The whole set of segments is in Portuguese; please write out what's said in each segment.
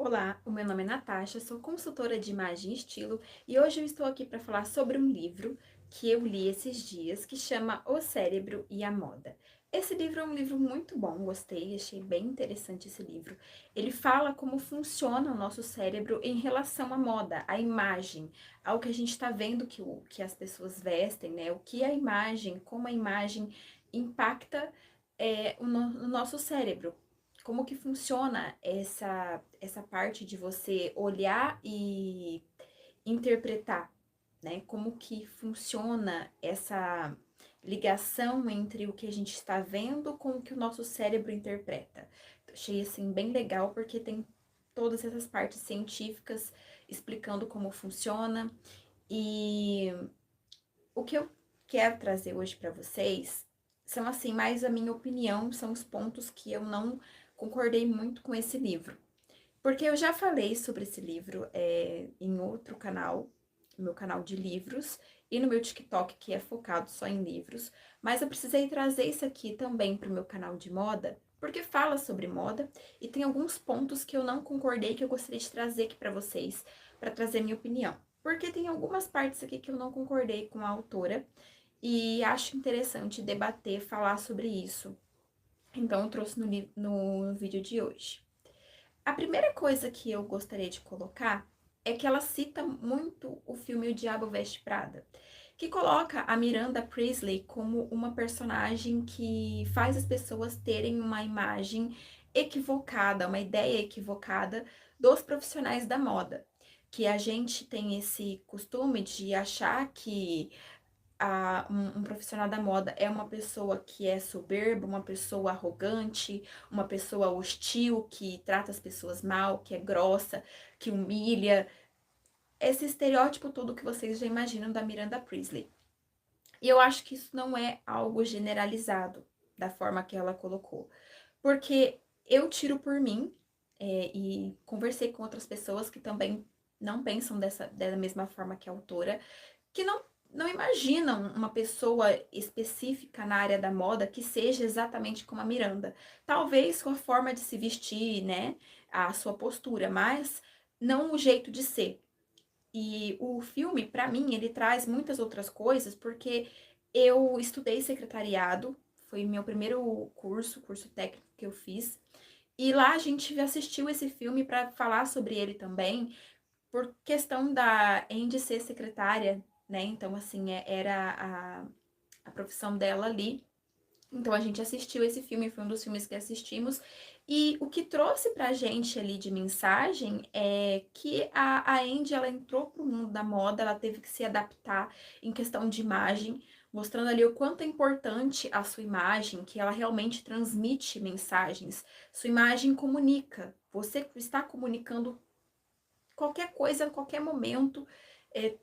Olá, o meu nome é Natasha, sou consultora de imagem e estilo e hoje eu estou aqui para falar sobre um livro que eu li esses dias que chama O Cérebro e a Moda. Esse livro é um livro muito bom, gostei, achei bem interessante esse livro. Ele fala como funciona o nosso cérebro em relação à moda, à imagem, ao que a gente está vendo que as pessoas vestem, né? O que a imagem, como a imagem impacta o nosso cérebro, como que funciona essa parte de você olhar e interpretar, né? Como que funciona essa ligação entre o que a gente está vendo com o que o nosso cérebro interpreta. Achei assim bem legal porque tem todas essas partes científicas explicando como funciona e o que eu quero trazer hoje para vocês são assim mais a minha opinião, são os pontos que eu não concordei muito com esse livro. Porque eu já falei sobre esse livro em outro canal, no meu canal de livros, e no meu TikTok, que é focado só em livros, mas eu precisei trazer isso aqui também para o meu canal de moda, porque fala sobre moda e tem alguns pontos que eu não concordei que eu gostaria de trazer aqui para vocês, para trazer minha opinião. Porque tem algumas partes aqui que eu não concordei com a autora e acho interessante debater, falar sobre isso. Então eu trouxe no vídeo de hoje. A primeira coisa que eu gostaria de colocar é que ela cita muito o filme O Diabo Veste Prada, que coloca a Miranda Priestly como uma personagem que faz as pessoas terem uma imagem equivocada, uma ideia equivocada dos profissionais da moda. Que a gente tem esse costume de achar que um profissional da moda é uma pessoa que é soberba, uma pessoa arrogante, uma pessoa hostil, que trata as pessoas mal, que é grossa, que humilha. Esse estereótipo todo que vocês já imaginam da Miranda Priestly. E eu acho que isso não é algo generalizado da forma que ela colocou. Porque eu tiro por mim, e conversei com outras pessoas que também não pensam da mesma forma que a autora, que não imaginam uma pessoa específica na área da moda que seja exatamente como a Miranda. Talvez com a forma de se vestir, né? A sua postura, mas não o jeito de ser. E o filme, para mim, ele traz muitas outras coisas, porque eu estudei secretariado, foi meu primeiro curso técnico que eu fiz. E lá a gente assistiu esse filme para falar sobre ele também, por questão da Andy ser secretária, né? Então, assim, era a profissão dela ali. Então, a gente assistiu esse filme, foi um dos filmes que assistimos. E o que trouxe pra gente ali de mensagem é que a Andy, ela entrou pro mundo da moda, ela teve que se adaptar em questão de imagem, mostrando ali o quanto é importante a sua imagem, que ela realmente transmite mensagens. Sua imagem comunica. Você está comunicando qualquer coisa, a qualquer momento,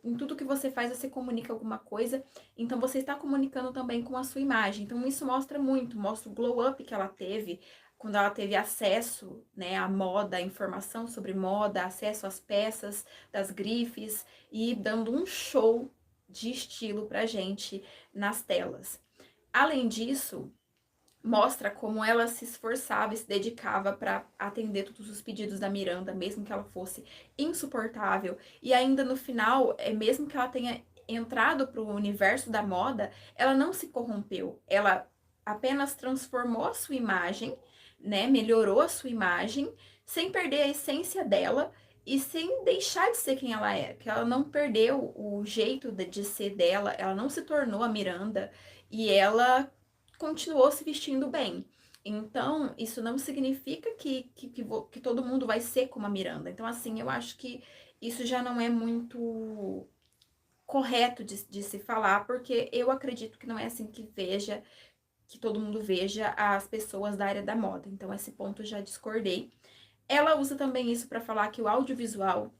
em tudo que você faz, você comunica alguma coisa. Então, você está comunicando também com a sua imagem. Então, isso mostra muito, mostra o glow up que ela teve, quando ela teve acesso, né, à moda, à informação sobre moda, acesso às peças das grifes e dando um show de estilo pra gente nas telas. Além disso, mostra como ela se esforçava e se dedicava para atender todos os pedidos da Miranda, mesmo que ela fosse insuportável. E ainda no final, mesmo que ela tenha entrado para o universo da moda, ela não se corrompeu. Ela apenas transformou a sua imagem, né? Melhorou a sua imagem, sem perder a essência dela e sem deixar de ser quem ela é. Que ela não perdeu o jeito de ser dela, ela não se tornou a Miranda e ela continuou se vestindo bem. Então, isso não significa que todo mundo vai ser como a Miranda. Então, assim, eu acho que isso já não é muito correto de se falar, porque eu acredito que não é assim que todo mundo veja as pessoas da área da moda. Então, esse ponto eu já discordei. Ela usa também isso para falar que o audiovisual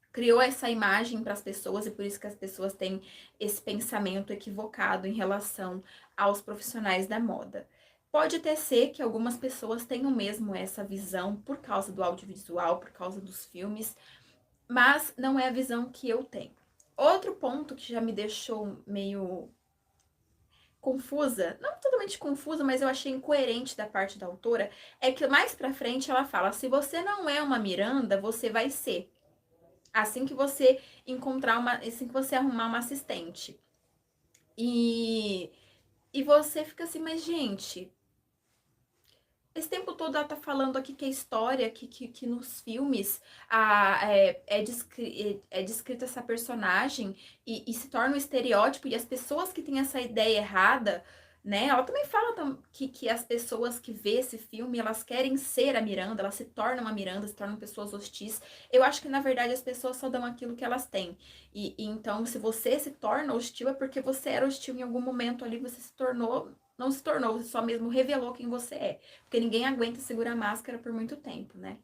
criou essa imagem para as pessoas e por isso que as pessoas têm esse pensamento equivocado em relação aos profissionais da moda. Pode até ser que algumas pessoas tenham mesmo essa visão por causa do audiovisual, por causa dos filmes, mas não é a visão que eu tenho. Outro ponto que já me deixou meio confusa, não totalmente confusa, mas eu achei incoerente da parte da autora, é que mais pra frente ela fala: se você não é uma Miranda, você vai ser. Assim que você encontrar uma, assim que você arrumar uma assistente. E, e você fica assim, mas gente, esse tempo todo ela tá falando aqui que a história, que nos filmes é descrita essa personagem e se torna um estereótipo, e as pessoas que têm essa ideia errada, né? Ela também fala que as pessoas que vê esse filme, elas querem ser a Miranda, elas se tornam a Miranda, se tornam pessoas hostis. Eu acho que, na verdade, as pessoas só dão aquilo que elas têm. E então, se você se torna hostil, é porque você era hostil em algum momento ali, você se tornou. Não se tornou, você só mesmo revelou quem você é. Porque ninguém aguenta segurar a máscara por muito tempo, né?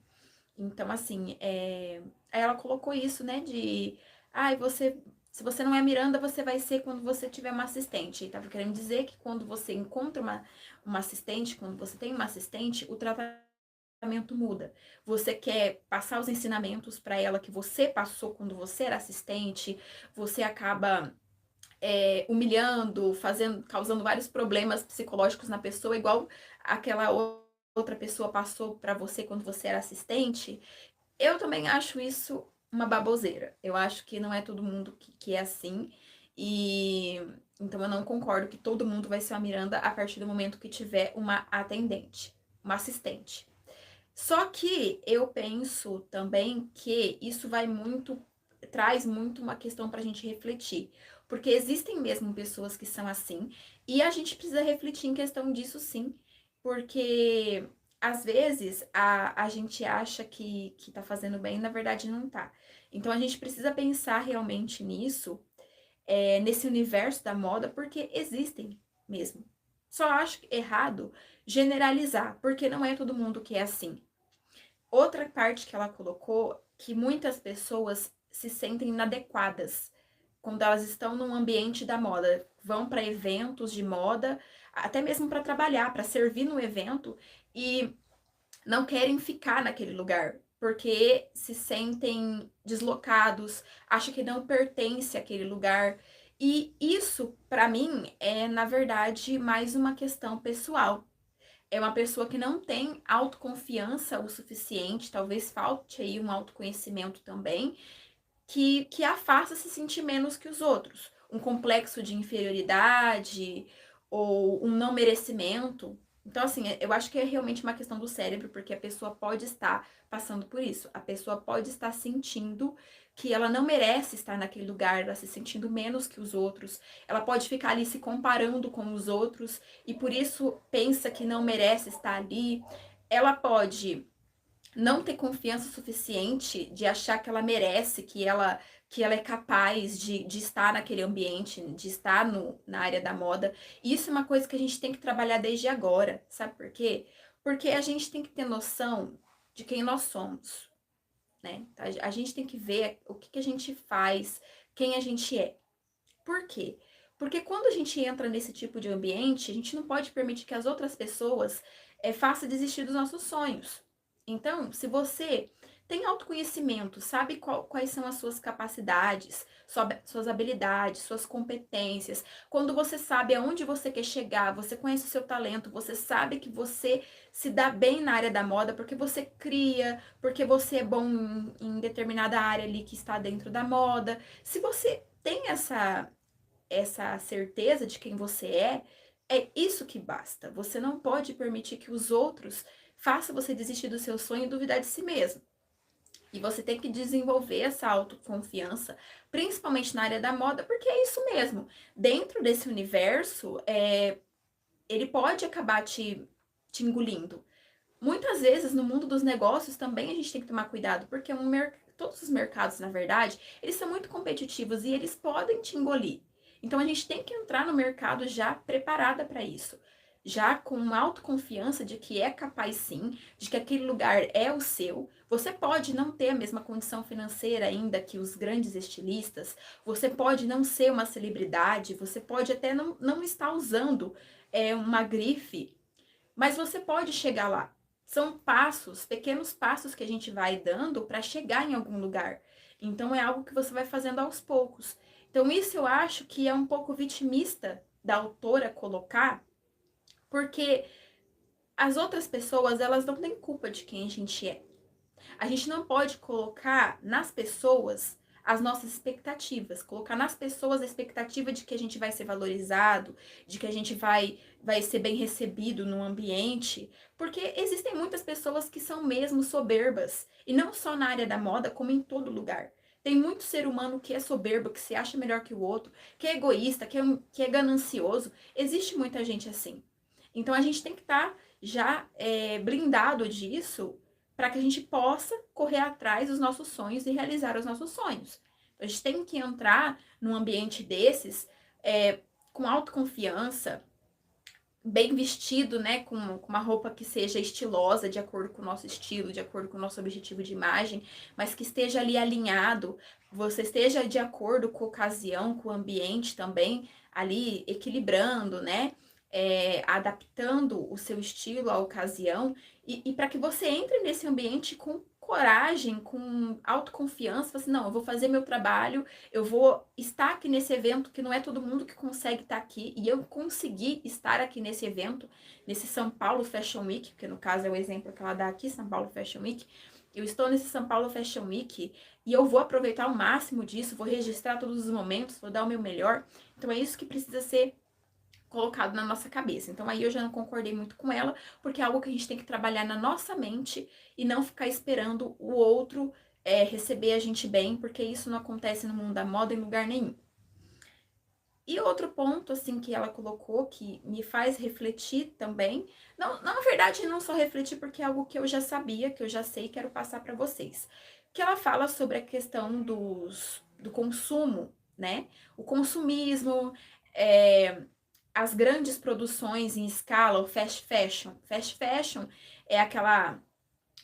Então, assim, aí ela colocou isso, né? De. Ai, se você não é Miranda, você vai ser quando você tiver uma assistente. E tava querendo dizer que quando você encontra uma assistente, quando você tem uma assistente, o tratamento muda. Você quer passar os ensinamentos para ela que você passou quando você era assistente, você acaba humilhando, causando vários problemas psicológicos na pessoa, igual aquela outra pessoa passou para você quando você era assistente. Eu também acho isso uma baboseira. Eu acho que não é todo mundo que é assim. E então eu não concordo que todo mundo vai ser uma Miranda a partir do momento que tiver uma atendente, uma assistente. Só que eu penso também que isso traz muito uma questão para a gente refletir. Porque existem mesmo pessoas que são assim, e a gente precisa refletir em questão disso sim. Porque às vezes a gente acha que tá fazendo bem, e na verdade não tá. Então a gente precisa pensar realmente nisso, nesse universo da moda, porque existem mesmo. Só acho errado generalizar, porque não é todo mundo que é assim. Outra parte que ela colocou, que muitas pessoas se sentem inadequadas quando elas estão num ambiente da moda, vão para eventos de moda, até mesmo para trabalhar, para servir no evento e não querem ficar naquele lugar, porque se sentem deslocados, acham que não pertence àquele lugar. E isso, para mim, é na verdade mais uma questão pessoal. É uma pessoa que não tem autoconfiança o suficiente, talvez falte aí um autoconhecimento também, que a faça se sentir menos que os outros. Um complexo de inferioridade ou um não merecimento. Então, assim, eu acho que é realmente uma questão do cérebro, porque a pessoa pode estar passando por isso. A pessoa pode estar sentindo que ela não merece estar naquele lugar, ela se sentindo menos que os outros. Ela pode ficar ali se comparando com os outros e por isso pensa que não merece estar ali. Ela pode não ter confiança suficiente de achar que ela merece, que ela é capaz de estar naquele ambiente, de estar na área da moda. E isso é uma coisa que a gente tem que trabalhar desde agora, sabe por quê? Porque a gente tem que ter noção de quem nós somos, né? A gente tem que ver o que a gente faz, quem a gente é. Por quê? Porque quando a gente entra nesse tipo de ambiente, a gente não pode permitir que as outras pessoas façam desistir dos nossos sonhos. Então, se você tem autoconhecimento, sabe quais são as suas capacidades, suas habilidades, suas competências, quando você sabe aonde você quer chegar, você conhece o seu talento, você sabe que você se dá bem na área da moda porque você cria, porque você é bom em determinada área ali que está dentro da moda. Se você tem essa certeza de quem você é isso que basta. Você não pode permitir que os outros façam você desistir do seu sonho e duvidar de si mesmo. E você tem que desenvolver essa autoconfiança, principalmente na área da moda, porque é isso mesmo. Dentro desse universo, ele pode acabar te engolindo. Muitas vezes no mundo dos negócios também a gente tem que tomar cuidado, porque todos os mercados, na verdade, eles são muito competitivos e eles podem te engolir. Então a gente tem que entrar no mercado já preparada para isso, já com uma autoconfiança de que é capaz sim, de que aquele lugar é o seu. Você pode não ter a mesma condição financeira ainda que os grandes estilistas, você pode não ser uma celebridade, você pode até não estar usando uma grife, mas você pode chegar lá. São passos, pequenos passos que a gente vai dando para chegar em algum lugar. Então é algo que você vai fazendo aos poucos. Então isso eu acho que é um pouco vitimista da autora colocar, porque as outras pessoas, elas não têm culpa de quem a gente é. A gente não pode colocar nas pessoas as nossas expectativas, colocar nas pessoas a expectativa de que a gente vai ser valorizado, de que a gente vai ser bem recebido no ambiente, porque existem muitas pessoas que são mesmo soberbas, e não só na área da moda, como em todo lugar. Tem muito ser humano que é soberbo, que se acha melhor que o outro, que é egoísta, que é ganancioso. Existe muita gente assim. Então a gente tem que estar já blindado disso para que a gente possa correr atrás dos nossos sonhos e realizar os nossos sonhos. A gente tem que entrar num ambiente desses com autoconfiança, bem vestido, né, com uma roupa que seja estilosa, de acordo com o nosso estilo, de acordo com o nosso objetivo de imagem, mas que esteja ali alinhado, você esteja de acordo com a ocasião, com o ambiente também, ali equilibrando, né, adaptando o seu estilo à ocasião, e para que você entre nesse ambiente com coragem, com autoconfiança, assim, não, eu vou fazer meu trabalho, eu vou estar aqui nesse evento, que não é todo mundo que consegue estar aqui, e eu consegui estar aqui nesse evento, nesse São Paulo Fashion Week, que no caso é o exemplo que ela dá aqui, São Paulo Fashion Week. Eu estou nesse São Paulo Fashion Week e eu vou aproveitar o máximo disso, vou registrar todos os momentos, vou dar o meu melhor. Então é isso que precisa ser colocado na nossa cabeça. Então aí eu já não concordei muito com ela, porque é algo que a gente tem que trabalhar na nossa mente e não ficar esperando o outro receber a gente bem, porque isso não acontece no mundo da moda em lugar nenhum. E outro ponto, assim, que ela colocou, que me faz refletir também, não, na verdade, não só refletir, porque é algo que eu já sabia, que eu já sei e quero passar para vocês. Que ela fala sobre a questão do consumo, né? O consumismo, as grandes produções em escala, o fast fashion. Fast fashion é aquela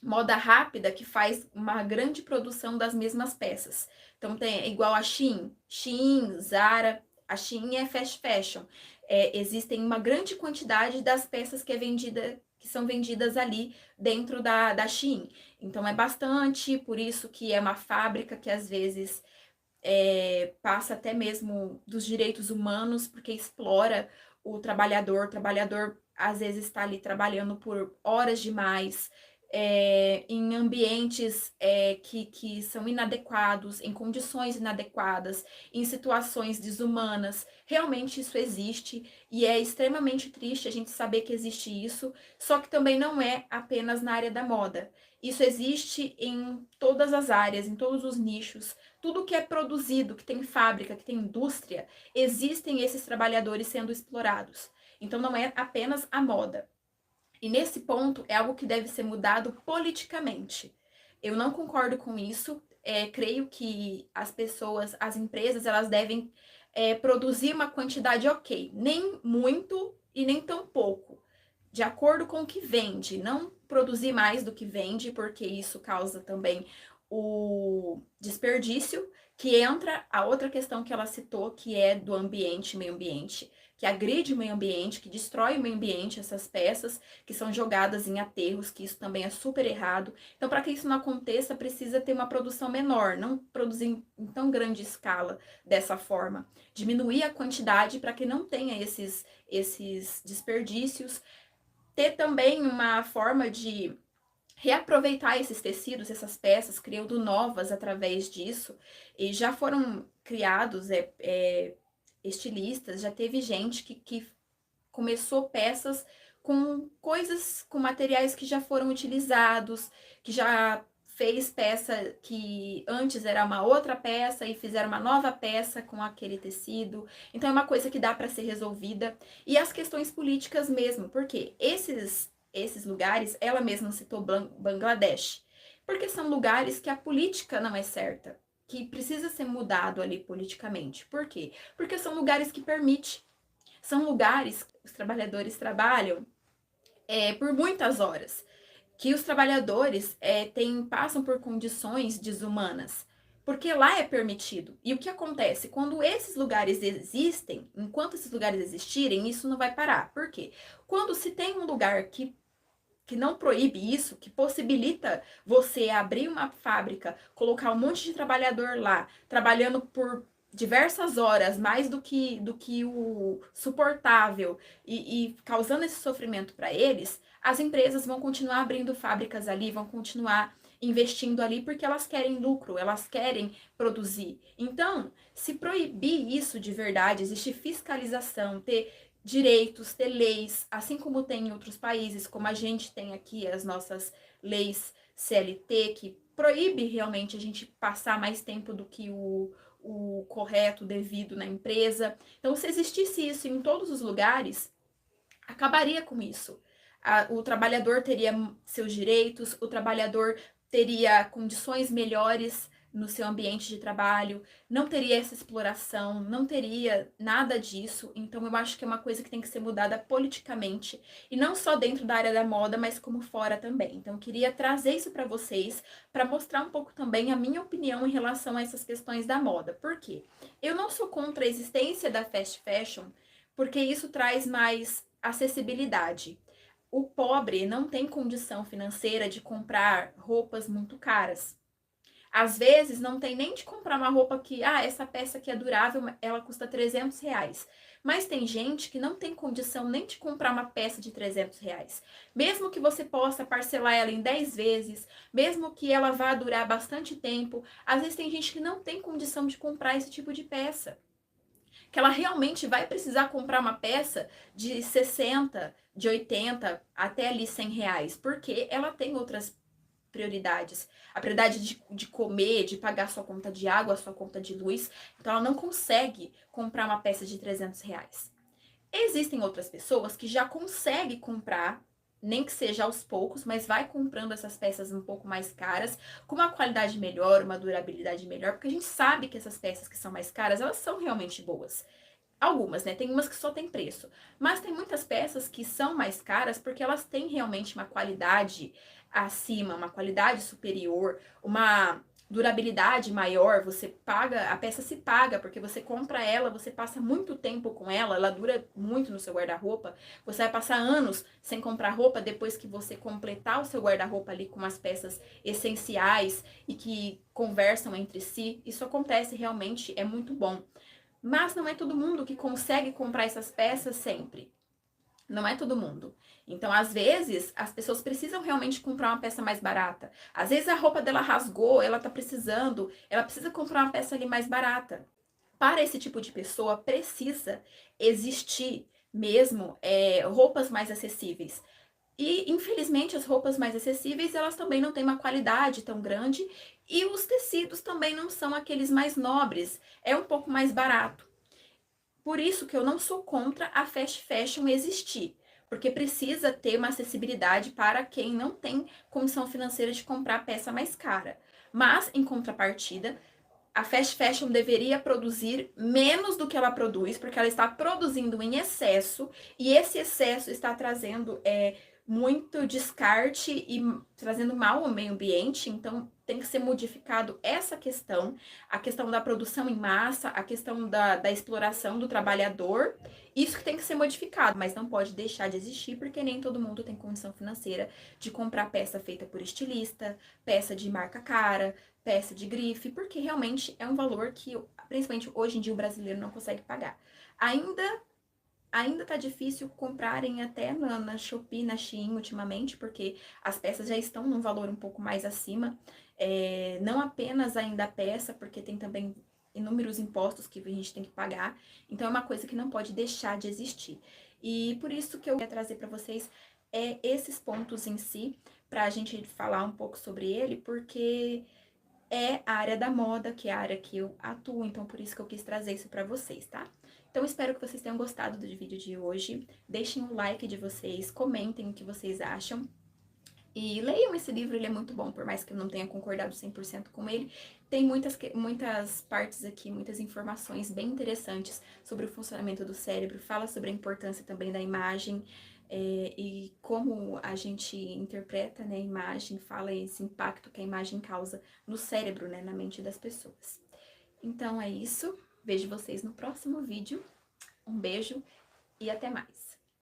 moda rápida que faz uma grande produção das mesmas peças. Então tem igual a Shein, Zara, a Shein é fast fashion. Existem uma grande quantidade das peças que são vendidas ali dentro da Shein. Então é bastante, por isso que é uma fábrica que às vezes passa até mesmo dos direitos humanos, porque explora o trabalhador às vezes está ali trabalhando por horas demais, em ambientes que são inadequados, em condições inadequadas, em situações desumanas. Realmente isso existe e é extremamente triste a gente saber que existe isso, só que também não é apenas na área da moda. Isso existe em todas as áreas, em todos os nichos. Tudo que é produzido, que tem fábrica, que tem indústria, existem esses trabalhadores sendo explorados. Então não é apenas a moda. E nesse ponto é algo que deve ser mudado politicamente. Eu não concordo com isso. Creio que as pessoas, as empresas, elas devem produzir uma quantidade ok, nem muito e nem tão pouco, de acordo com o que vende. Não produzir mais do que vende, porque isso causa também o desperdício, que entra a outra questão que ela citou, que é do ambiente, meio ambiente, que agride o meio ambiente, que destrói o meio ambiente, essas peças que são jogadas em aterros, que isso também é super errado. Então, para que isso não aconteça, precisa ter uma produção menor, não produzir em tão grande escala dessa forma. Diminuir a quantidade para que não tenha esses desperdícios. Ter também uma forma de reaproveitar esses tecidos, essas peças, criando novas através disso. E já foram criados estilistas, já teve gente que começou peças com coisas, com materiais que já foram utilizados, que já fez peça que antes era uma outra peça e fizeram uma nova peça com aquele tecido. Então é uma coisa que dá para ser resolvida. E as questões políticas mesmo, porque esses lugares, ela mesma citou Bangladesh, porque são lugares que a política não é certa, que precisa ser mudado ali politicamente. Por quê? Porque são lugares que permitem. São lugares que os trabalhadores trabalham por muitas horas, que os trabalhadores passam por condições desumanas, porque lá é permitido. E o que acontece? Quando esses lugares existem, enquanto esses lugares existirem, isso não vai parar. Por quê? Quando se tem um lugar que não proíbe isso, que possibilita você abrir uma fábrica, colocar um monte de trabalhador lá, trabalhando por diversas horas, mais do que o suportável, e causando esse sofrimento para eles, as empresas vão continuar abrindo fábricas ali, vão continuar investindo ali, porque elas querem lucro, elas querem produzir. Então, se proibir isso de verdade, existe fiscalização, ter direitos, ter leis, assim como tem em outros países, como a gente tem aqui as nossas leis CLT, que proíbe realmente a gente passar mais tempo do que o correto, o devido na empresa. Então, se existisse isso em todos os lugares, acabaria com isso. O trabalhador teria seus direitos, o trabalhador teria condições melhores no seu ambiente de trabalho, não teria essa exploração, não teria nada disso. Então, eu acho que é uma coisa que tem que ser mudada politicamente, e não só dentro da área da moda, mas como fora também. Então, eu queria trazer isso para vocês, para mostrar um pouco também a minha opinião em relação a essas questões da moda. Por quê? Eu não sou contra a existência da fast fashion, porque isso traz mais acessibilidade. O pobre não tem condição financeira de comprar roupas muito caras. Às vezes não tem nem de comprar uma roupa que, essa peça aqui é durável, ela custa R$ 300. Mas tem gente que não tem condição nem de comprar uma peça de R$ 300. Mesmo que você possa parcelar ela em 10 vezes, mesmo que ela vá durar bastante tempo, às vezes tem gente que não tem condição de comprar esse tipo de peça, que ela realmente vai precisar comprar uma peça de 60, de 80, até ali R$ 100, porque ela tem outras prioridades. A prioridade de comer, de pagar sua conta de água, sua conta de luz. Então, ela não consegue comprar uma peça de R$ 300. Existem outras pessoas que já conseguem comprar, nem que seja aos poucos, mas vai comprando essas peças um pouco mais caras, com uma qualidade melhor, uma durabilidade melhor, porque a gente sabe que essas peças que são mais caras, elas são realmente boas. Algumas, né? Tem umas que só tem preço. Mas tem muitas peças que são mais caras porque elas têm realmente uma qualidade acima, uma qualidade superior, uma durabilidade maior. Você paga, a peça se paga, porque você compra ela, você passa muito tempo com ela, ela dura muito no seu guarda-roupa. Você vai passar anos sem comprar roupa depois que você completar o seu guarda-roupa ali com as peças essenciais e que conversam entre si. Isso acontece realmente, é muito bom. Mas não é todo mundo que consegue comprar essas peças sempre. Não é todo mundo. Então, às vezes, as pessoas precisam realmente comprar uma peça mais barata. Às vezes a roupa dela rasgou, ela tá precisando, ela precisa comprar uma peça ali mais barata. Para esse tipo de pessoa, precisa existir mesmo roupas mais acessíveis. E, infelizmente, as roupas mais acessíveis, elas também não têm uma qualidade tão grande, e os tecidos também não são aqueles mais nobres, é um pouco mais barato. Por isso que eu não sou contra a fast fashion existir, porque precisa ter uma acessibilidade para quem não tem condição financeira de comprar a peça mais cara. Mas, em contrapartida, a fast fashion deveria produzir menos do que ela produz, porque ela está produzindo em excesso, e esse excesso está trazendo muito descarte e trazendo mal ao meio ambiente. Então, tem que ser modificado essa questão, a questão da produção em massa, a questão da exploração do trabalhador. Isso que tem que ser modificado, mas não pode deixar de existir, porque nem todo mundo tem condição financeira de comprar peça feita por estilista, peça de marca cara, peça de grife, porque realmente é um valor que, principalmente hoje em dia, o brasileiro não consegue pagar. Ainda tá difícil comprarem até na Shopee, na Shein ultimamente, porque as peças já estão num valor um pouco mais acima. Não apenas ainda a peça, porque tem também inúmeros impostos que a gente tem que pagar. Então é uma coisa que não pode deixar de existir. E por isso que eu queria trazer para vocês esses pontos em si, para a gente falar um pouco sobre ele, porque é a área da moda, que é a área que eu atuo, então por isso que eu quis trazer isso para vocês, tá? Então espero que vocês tenham gostado do vídeo de hoje. Deixem o like de vocês, comentem o que vocês acham. E leiam esse livro, ele é muito bom, por mais que eu não tenha concordado 100% com ele. Tem muitas partes aqui, muitas informações bem interessantes sobre o funcionamento do cérebro. Fala sobre a importância também da imagem e como a gente interpreta, né, a imagem, fala esse impacto que a imagem causa no cérebro, né, na mente das pessoas. Então é isso. Vejo vocês no próximo vídeo. Um beijo e até mais.